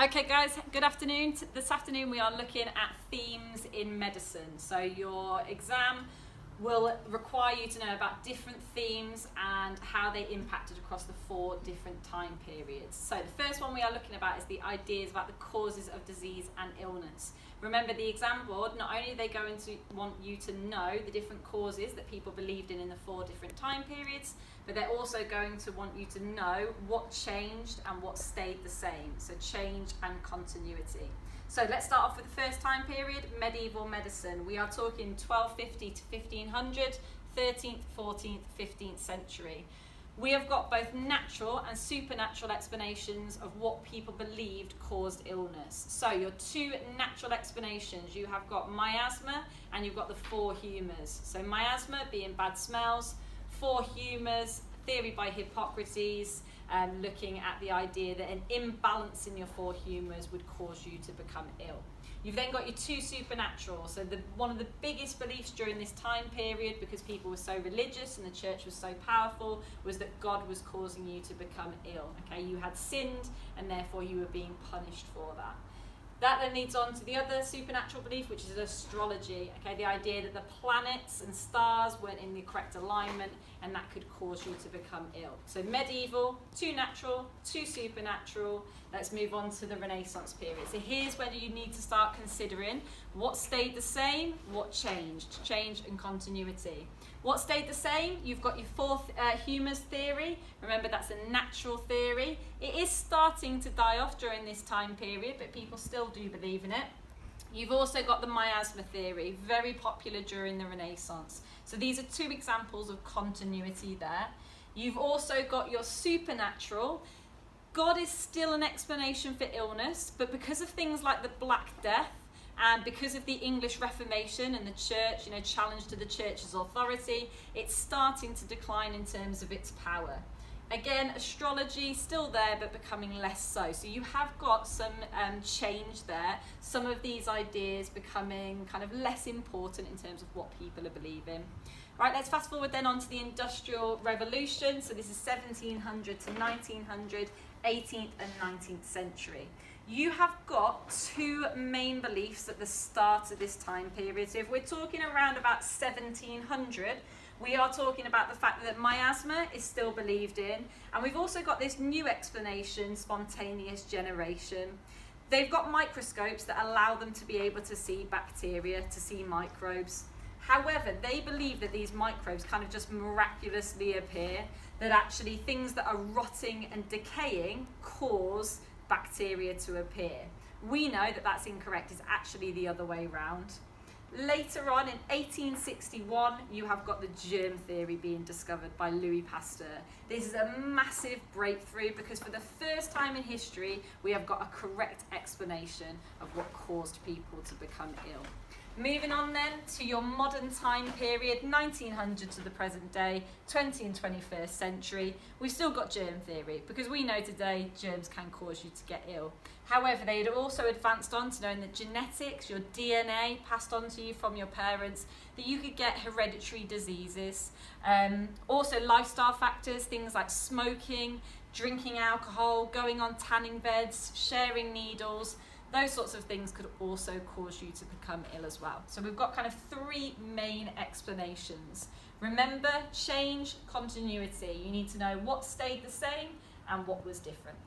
Okay guys, good afternoon. This afternoon we are looking at themes in medicine. So your exam will require you to know about different themes and how they impacted across the 4 different time periods. So the first one we are looking about is the ideas about the causes of disease and illness. Remember, the exam board, not only are they going to want you to know the different causes that people believed in the 4 different time periods, but they're also going to want you to know what changed and what stayed the same. So change and continuity. So let's start off with the first time period, medieval medicine. We are talking 1250 to 1500, 13th, 14th, 15th century. We have got both natural and supernatural explanations of what people believed caused illness. So your 2 natural explanations, you have got miasma and you've got the 4 humours. So miasma being bad smells, 4 humours, theory by Hippocrates, looking at the idea that an imbalance in your 4 humours would cause you to become ill. You've then got your 2 supernatural. So one of the biggest beliefs during this time period, because people were so religious and the church was so powerful, was that God was causing you to become ill. Okay, you had sinned and therefore you were being punished for that. That then leads on to the other supernatural belief, which is astrology. Okay, the idea that the planets and stars weren't in the correct alignment and that could cause you to become ill. So medieval, 2 natural, 2 supernatural. Let's move on to the Renaissance period. So here's where you need to start considering what stayed the same, what changed. Change and continuity. What stayed the same? You've got your 4th humours theory. Remember, that's a natural theory. It is starting to die off during this time period, but people still do believe in it. You've also got the miasma theory, very popular during the Renaissance. So these are 2 examples of continuity there. You've also got your supernatural. God is still an explanation for illness, but because of things like the Black Death, and because of the English Reformation and the church, challenge to the church's authority, it's starting to decline in terms of its power. Again, astrology still there, but becoming less so. So you have got some change there. Some of these ideas becoming kind of less important in terms of what people are believing. Right, let's fast forward then on to the Industrial Revolution. So this is 1700 to 1900, 18th and 19th century. You have got 2 main beliefs at the start of this time period. So if we're talking around about 1700, we are talking about the fact that miasma is still believed in. And we've also got this new explanation, spontaneous generation. They've got microscopes that allow them to be able to see bacteria, to see microbes. However, they believe that these microbes kind of just miraculously appear, that actually things that are rotting and decaying cause bacteria to appear. We know that that's incorrect. It's actually the other way around. Later on in 1861, you have got the germ theory being discovered by Louis Pasteur. This is a massive breakthrough because for the first time in history, we have got a correct explanation of what caused people to become ill. Moving on then to your modern time period, 1900 to the present day, 20th and 21st century. We've still got germ theory because we know today germs can cause you to get ill. However, they had also advanced on to knowing that genetics, your DNA passed on to you from your parents, that you could get hereditary diseases. Also lifestyle factors, things like smoking, drinking alcohol, going on tanning beds, sharing needles. Those sorts of things could also cause you to become ill as well. So we've got kind of 3 main explanations. Remember, change, continuity. You need to know what stayed the same and what was different.